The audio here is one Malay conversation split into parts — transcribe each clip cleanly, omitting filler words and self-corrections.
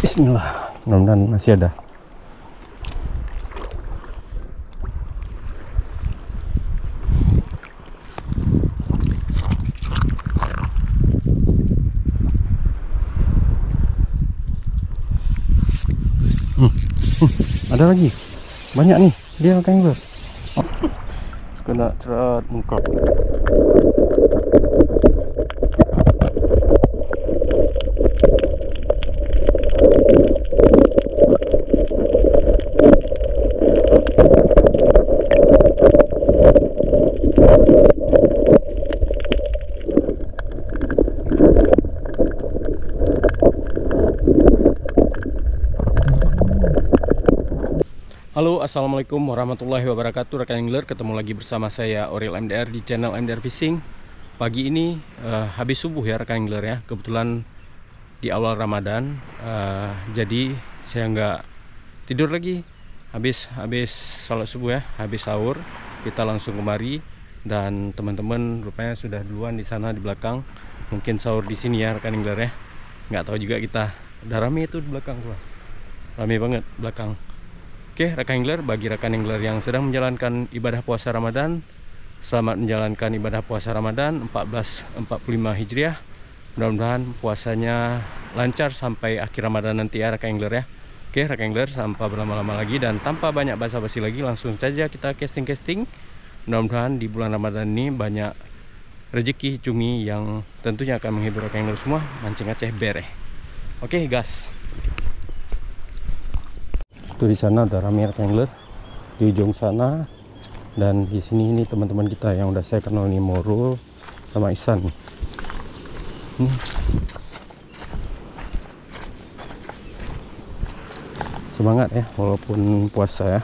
Bismillah, mudah-mudahan masih ada. Ada lagi, banyak nih dia angler. Kena cerat muka. Halo, assalamualaikum warahmatullahi wabarakatuh. Rekan angler, ketemu lagi bersama saya Oril MDR di channel MDR Fishing. Pagi ini habis subuh ya rekan angler ya. Kebetulan di awal Ramadan, jadi saya nggak tidur lagi. Habis sholat subuh ya, habis sahur kita langsung kemari, dan teman-teman rupanya sudah duluan di sana di belakang. Mungkin sahur di sini ya rekan angler ya. Nggak tahu juga kita. Udah rame itu di belakang tuh, rame banget belakang. Oke rekan angler, bagi rekan angler yang sedang menjalankan ibadah puasa Ramadan, selamat menjalankan ibadah puasa Ramadan 1445 Hijriah. Mudah-mudahan puasanya lancar sampai akhir Ramadan nanti ya rekan angler ya. Oke rekan angler, tanpa berlama-lama lagi dan tanpa banyak basa-basi lagi, langsung saja kita casting. Mudah-mudahan di bulan Ramadan ini banyak rezeki cumi yang tentunya akan menghibur rekan angler semua. Mancing Aceh bereh. Oke gas. Tuh di sana ada rame rekan angler di ujung sana, dan di sini ini teman-teman kita yang udah saya kenal nih, Moro sama Isan nih. Semangat ya walaupun puasa ya.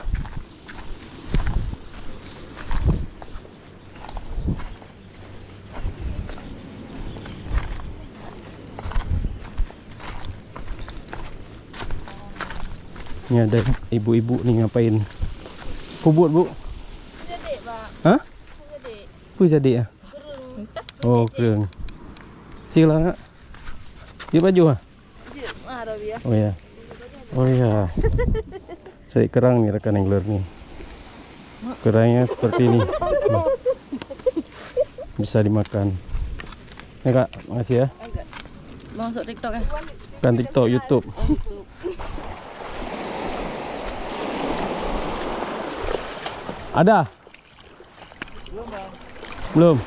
Ini ada ibu-ibu nih ngapain? Kubut bu? Jadi, Pak. Hah? Jadi. Pui jadi ya? Gerung. Oh keren. Sila nggak? Dia baju ah? Ada dia. Oh ya. Oh ya. Saya kerang nih rekan angler nih. Kerangnya seperti ini. Bisa dimakan. Ya kak, makasih ya. Masuk TikTok ya? Kan TikTok, YouTube. Ada? Belum bang. Belum.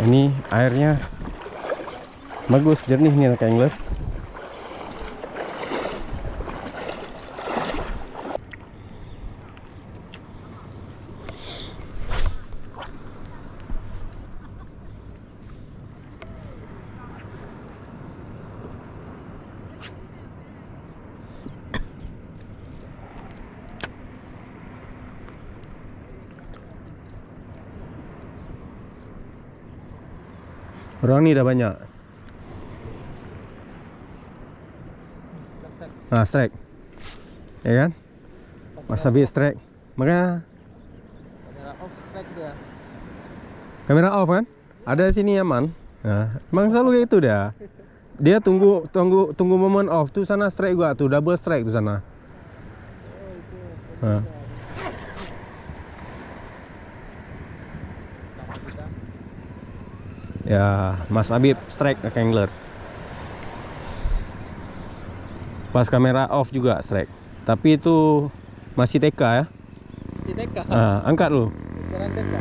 Ini airnya bagus, jernih nih rekan angler. Orang nih udah banyak. Nah, strike. Ya kan? Mas Abi strike. Makanya Kamera off strike dia. kamera off kan? Ada sini aman. Nah, emang selalu kayak itu dia. Dia tunggu momen off tuh sana, strike gua tuh, double strike tuh sana. Nah. Ya, Mas Habib strike ke angler. Pas kamera off juga strike. Tapi itu masih TK ya. Si TK. Ah, angkat lu. Sekarang TK.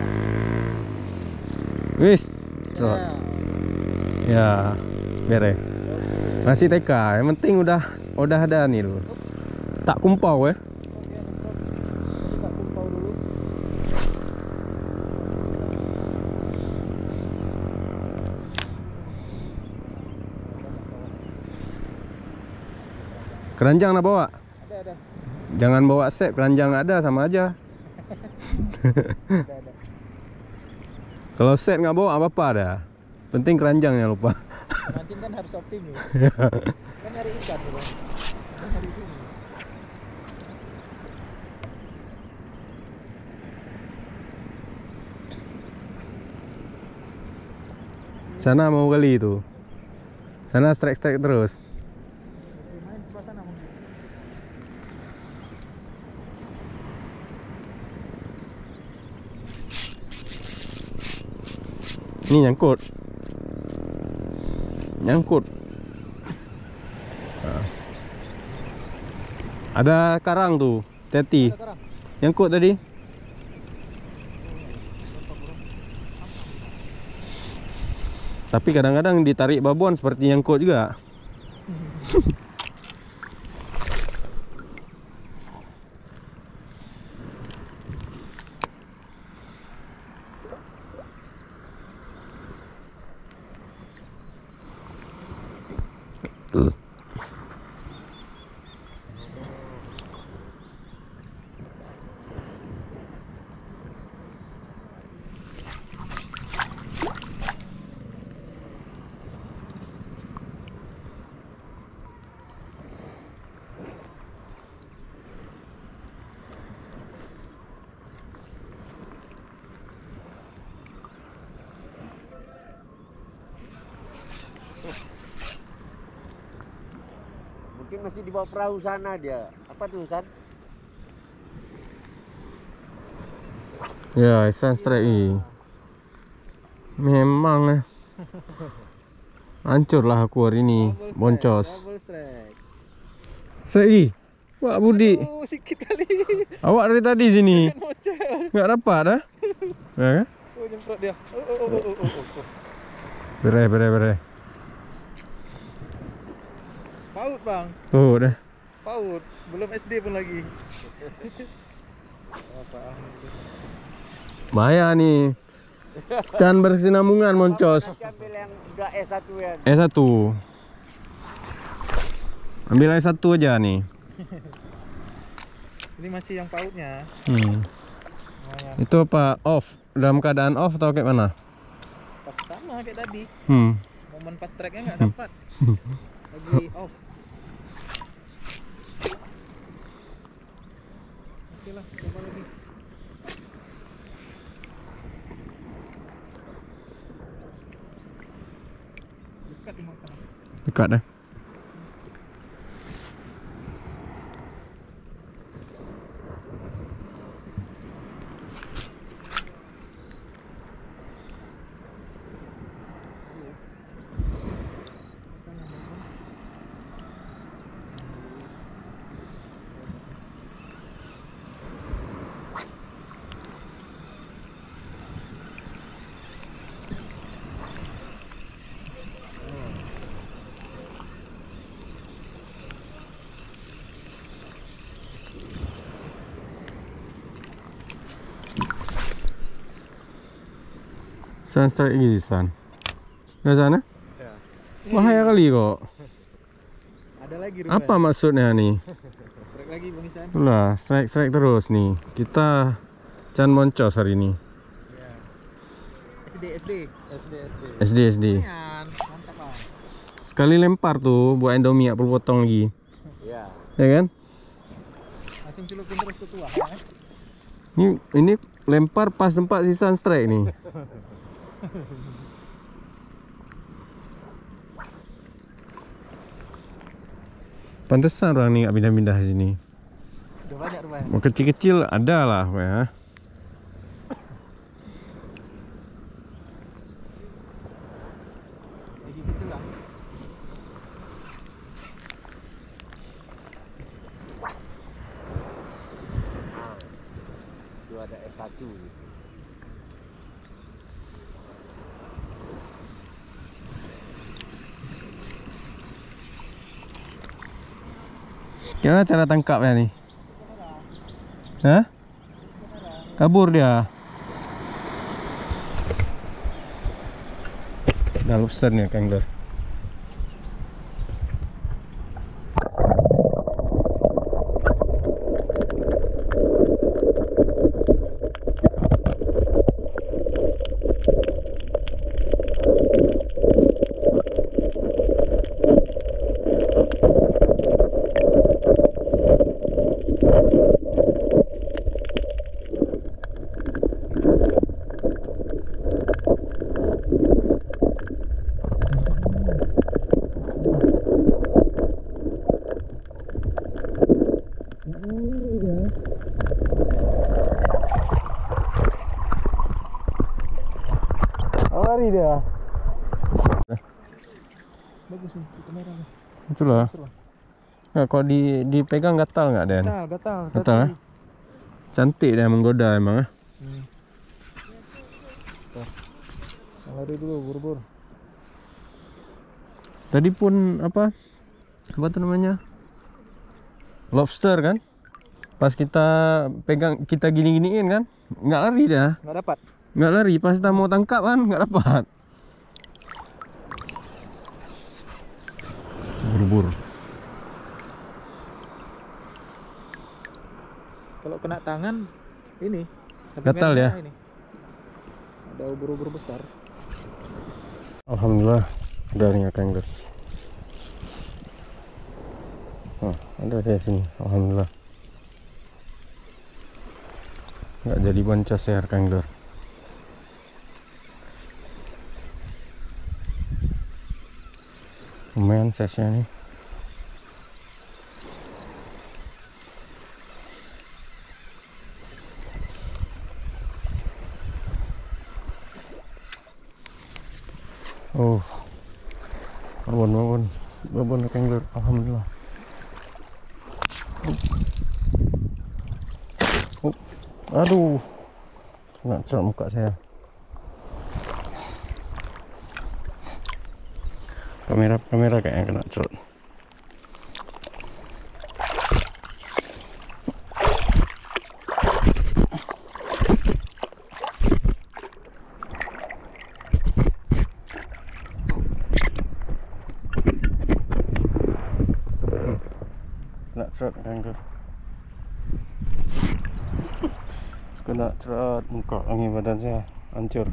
Wis. Ya. Ya, bere. Masih TK. Yang penting udah ada nih lu. Tak kumpau ya. Buka kumpau dulu. Keranjang nak bawa? Ada. Jangan bawa set, keranjang ada sama aja. Ada. Kalau set nggak bawa apa-apa dah. Penting keranjangnya lupa. Mancing kan harus optimis. Kan nyari ikan dulu. Kan hari sini. Sana mau kali itu. Sana strike terus. Main sebelah sana mungkin. Ini nyangkut. Nyangkut. Nah. Ada karang tuh, hati-hati. Ada karang. Nyangkut tadi. Tapi kadang-kadang ditarik babon seperti nyangkut juga. Mungkin masih di bawah perahu sana dia. Apa tuh, San? Ya, ikan strike ini. Memang hancurlah aku hari ini, boncos. Double strike. Sei, Wak Budi. Oh, sikit kali. Awak dari tadi sini. Mocel. Nggak dapat dah. Ya kan? Oh, nyemprot dia. Oh. Beres. Paut, Bang. Tuh dah. Paut. Belum SD pun lagi. Apa? Bahaya nih. Can berkesinambungan moncos. Nanti ambil yang udah S1 ya. S1. Ambil S1 aja nih. Ini masih yang pautnya. Lumayan. Itu apa? Off. Dalam keadaan off atau kayak mana? Pas sama kayak tadi. Hmm. Momen pas strike-nya nggak dapat. Lagi off. Oke lah, coba lagi. Dekat di mata. Dekat dah. Sun strike lagi Sun. Dah sana? Ya. Bahaya kali kok. Ada lagi Apa maksudnya nih? Strike lagi Bang Isan. Itulah strike terus nih. Kita can moncos hari ini. Ya. SD. SD. Lumayan, mantap Bang. Sekali lempar tuh buat Indomie perlu potong lagi. Ya. Ya kan? Langsung celupin terus ke tuah ya. Ini lempar pas tempat si Sun strike nih. Pantesan orang ni nggak pindah-pindah di sini. Udah banyak rupanya. Mau kecil-kecil ada lah ya. Jadi gitu lah. Itu ada S1. Gimana cara tangkapnya nih? Hah? Kabur dia. Dah lobster nih angler. lari dia. Bagus nih, itu merah nih. Itulah. Seru. Nah, kalau dipegang gatal nggak Den? Gatal. Gatal ya? Cantik dia, menggoda emang ya. Lari dulu, buru-buru. Tadi pun apa tuh namanya, lobster kan, pas kita pegang, kita gini-giniin kan, nggak lari dia, nggak lari. Pas kita mau tangkap kan nggak dapat. Buru-buru. Kalau kena tangan ini Gatal ya? Ini. Ada ubur-ubur besar. Alhamdulillah ada nih ikan guys. Oh, ada di sini. Alhamdulillah. Nggak jadi boncos ya angler. Lumayan size-nya nih. Oh, babon angler. Alhamdulillah. Oh, aduh, kena cerot muka saya. Kamera kayaknya kena cerot. Kena cerot angler. Kena cerot muka, angin badan saya hancur.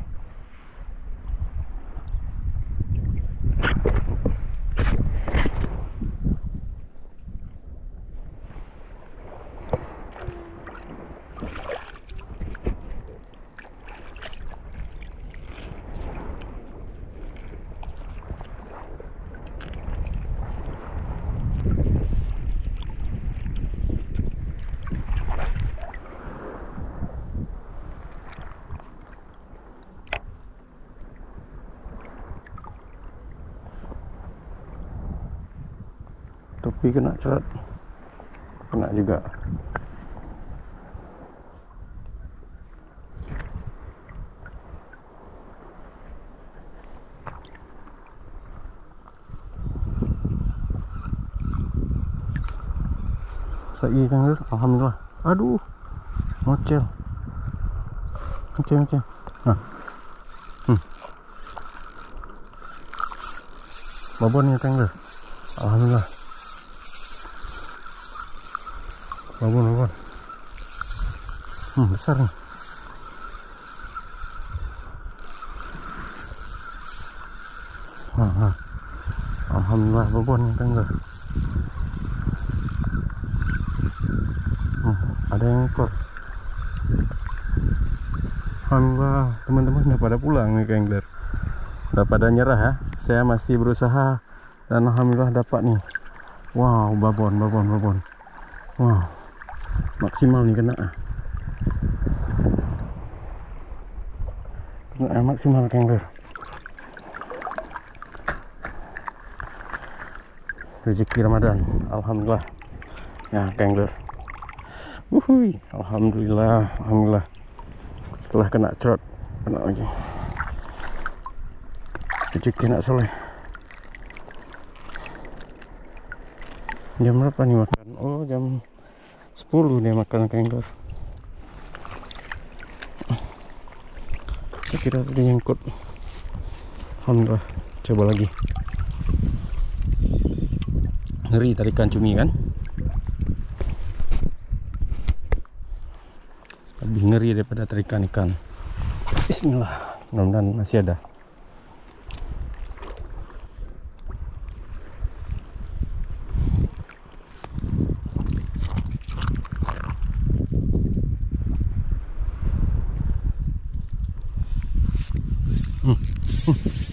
Topi kena cerot, kena juga. Sai kan, alhamdulillah. Aduh, mocel. Nah. Babon ya kan, alhamdulillah. Babon. Besar nih. Alhamdulillah babon kan enggak. Ada yang ikut. Alhamdulillah teman-teman udah pada pulang nih angler. Udah pada nyerah ya. Saya masih berusaha dan alhamdulillah dapat nih. Wow, babon. Wow. Maksimal nih kena maksimal angler. Rezeki Ramadan, alhamdulillah ya angler. Alhamdulillah. Setelah kena cerot, kena lagi. Rezeki nak soleh. Jam berapa nih makan? Oh, jam 10 dia makan angler. Saya kira tadi nyangkut. Alhamdulillah. Coba lagi. Ngeri tarikan cumi kan? Lebih ngeri daripada tarikan ikan. Bismillah. Mudah-mudahan masih ada.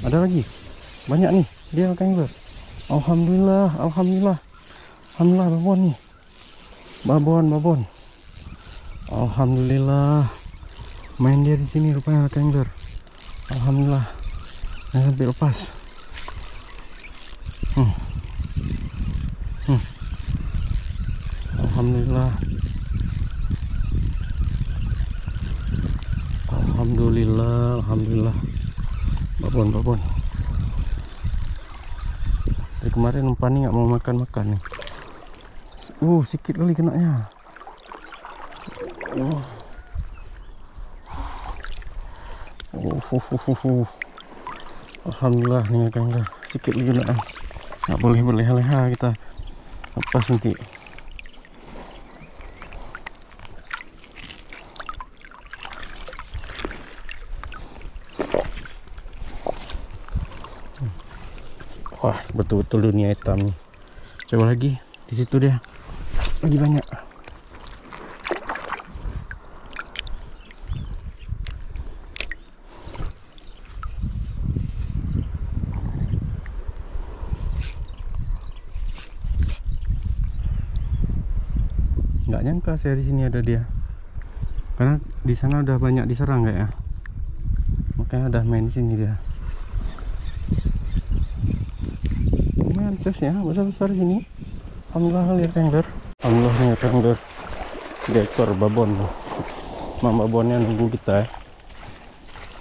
Ada lagi, banyak nih dia angler. Alhamdulillah babon nih, babon. Alhamdulillah, main dia di sini rupanya angler. Alhamdulillah, Sampai lepas. Alhamdulillah. Alhamdulillah. Babon. Dari kemarin umpan nih nggak mau makan nih. Sikit kali kenanya. Alhamdulillah nih kan sikit lagi nak. Nggak boleh berleha-leha kita. Lepas nanti. Wah, betul-betul dunia hitam nih. Coba lagi di situ dia. Lagi banyak. Nggak nyangka saya di sini ada dia. Karena di sana udah banyak diserang kayak ya. Makanya udah main di sini dia. Lumayan size ya, besar-besar di sini. Alhamdulillah lihat angler. Alhamdulillah nih angler. 3 ekor babon. Babonnya nunggu kita ya.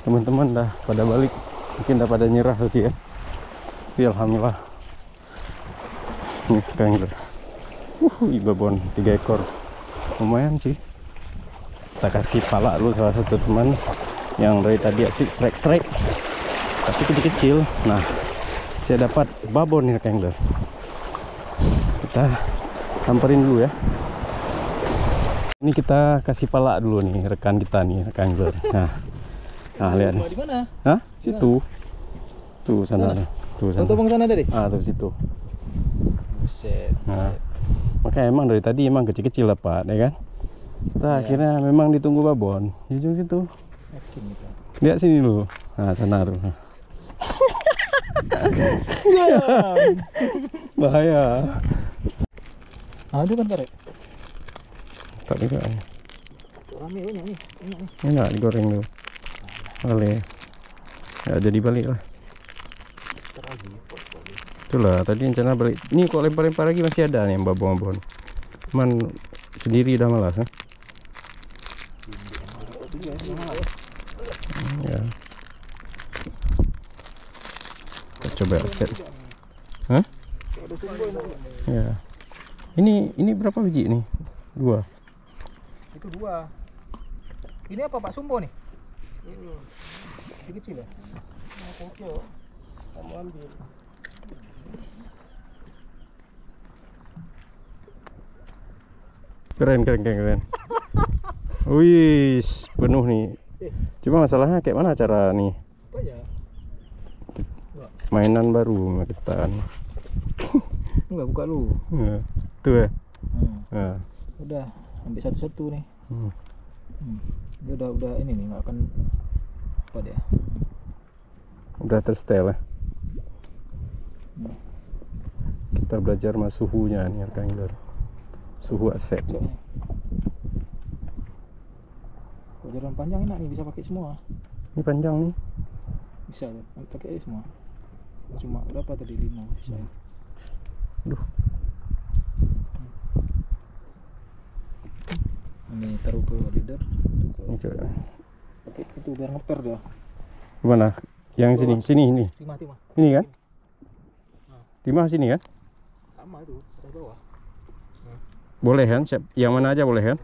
Teman-teman dah pada balik. Mungkin dah pada nyerah tadi ya. Tapi alhamdulillah. Nih angler. Babon 3 ekor. Lumayan sih. Kita kasih pala dulu salah satu teman yang dari tadi asik strike. Tapi kecil-kecil. Nah, saya dapat babon nih angler. Kita samperin dulu ya. Ini kita kasih pala dulu nih rekan kita nih, rekan angler. Nah, lihat nih. Di mana? Hah? Situ. Tuh sana. Tuh sana. Tuh sana tadi. Tuh situ. Buset. Nah, makanya emang dari tadi emang kecil-kecil dapat ya kan. Kita akhirnya memang ditunggu babon. Di ujung situ. Lihat sini dulu. Nah, sana tuh. Bahaya. Itu kan karet. Tak juga. Rame banyak nih. Enak digoreng dulu. Boleh. Ya jadi balik lah. Itulah tadi rencana balik. Ini kok lempar-lempar lagi masih ada nih babon-babon. Cuman sendiri udah malas kan? Ya. Kita coba set. Hah? Ya. Ini berapa biji nih? 2. Itu 2. Ini apa Pak Sumbo nih? Kecil ya? Kamu ambil. Keren. Wih, penuh nih. Cuma masalahnya kayak mana cara nih? Apa ya? Mainan baru kita. Enggak buka dulu. Tuh ya. Nah. Udah ambil satu-satu nih. Dia udah ini nih nggak akan apa dia. Udah tersetel ya. Kita belajar sama suhunya nih angler. Suhu aset. Jalan panjang enak nih, bisa pakai semua. Ini panjang nih. Bisa pakai semua. Cuma berapa tadi? 5 bisa. Aduh. Ini taruh ke leader. Oke. Pakai itu biar ngeper dia. Gimana? Yang sini ini. Timah. Ini kan? Timah sini kan? Sama itu, atas bawah. Boleh kan? Siap. Yang mana aja boleh kan?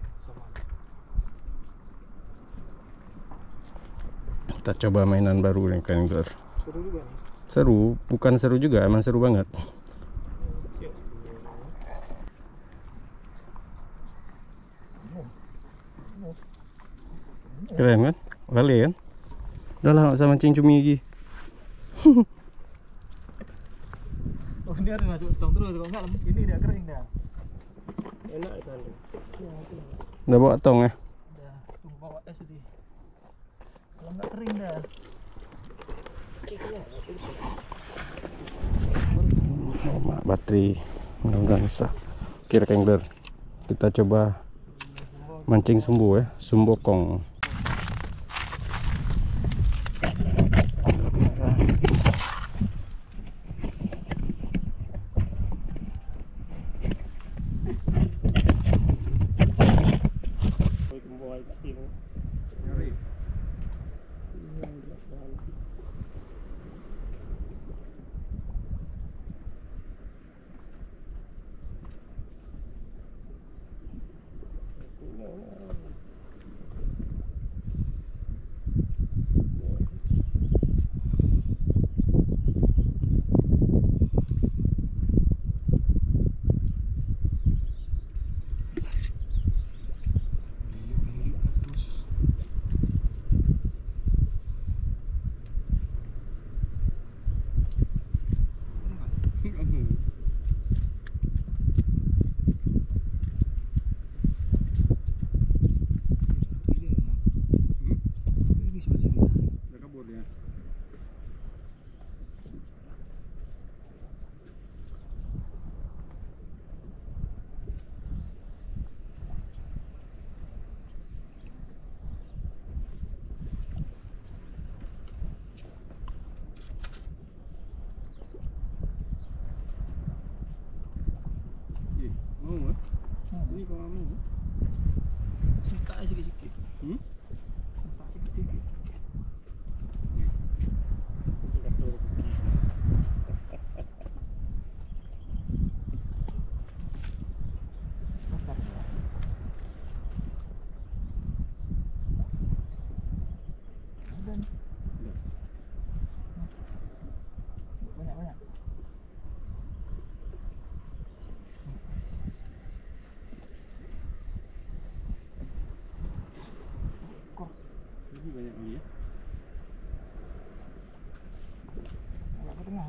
Kita coba mainan baru nih kan angler. Seru juga nih. Seru, bukan seru juga, emang seru banget. Keren kan? Kali kan? Udah lah, gak usah mancing cumi lagi. Oh, dia harus masuk tong terus, kalau enggak ini dia kering dah. Enak kan. Udah bawa tong ya? Udah, tunggu bawa es tadi. Kalau enggak kering dah. Baterai mudah-mudahan bisa. Oke angler, kita coba mancing sumbu ya, sumbokong. ada nih. Banyak. Ini banyak lagi ya. Agak ke tengah.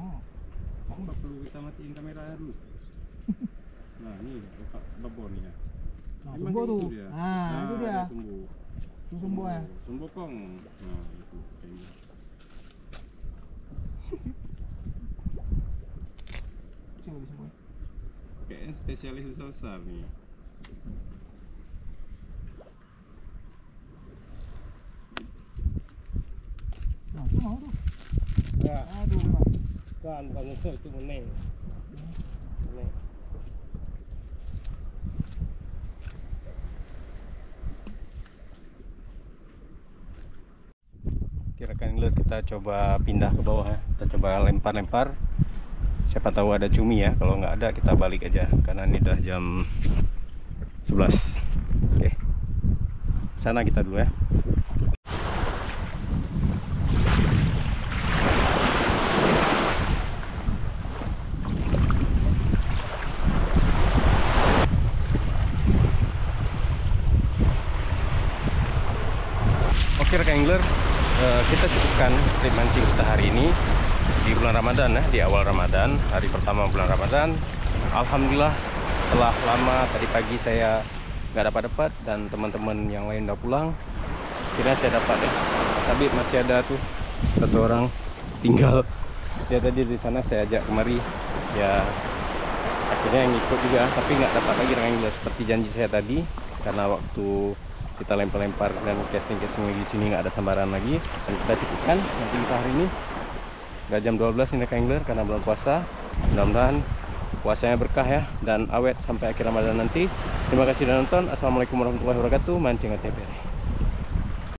Aku nggak perlu kita matiin kamera dulu. Nah ini letak babon ya. Nah, Emang sumbo itu tuh. dia? Nah, itu dia. Sumbu. Itu sumbo ya. Sumbu kong. Nah itu kayaknya. Kecil lagi sumbo. Kayaknya spesialis besar nih. Nah, itu mau tuh. Enggak, Aduh, memang. bukan itu meneng. Meneng. Kira-kira kita coba pindah ke bawah ya. Kita coba lempar-lempar. Siapa tahu ada cumi ya. Kalau nggak ada kita balik aja karena ini udah jam 11. Oke. Sana kita dulu ya. Oke rekan angler, kita cukupkan trip mancing kita hari ini di bulan Ramadan ya, di awal Ramadan, hari pertama bulan Ramadan. Alhamdulillah setelah lama tadi pagi saya nggak dapat dan teman-teman yang lain udah pulang, akhirnya saya dapat ya. Tapi masih ada tuh satu orang tinggal, dia tadi di sana saya ajak kemari, ya akhirnya yang ikut juga, tapi nggak dapat lagi rekan angler seperti janji saya tadi, karena waktu kita lempar-lempar dan casting-casting lagi di sini nggak ada sambaran lagi, dan kita cukupkan nanti kita hari ini nggak jam 12 ini angler karena bulan puasa. Mudah-mudahan puasanya berkah ya dan awet sampai akhir Ramadan nanti. Terima kasih sudah nonton. Assalamualaikum warahmatullahi wabarakatuh. Mancing ACPR.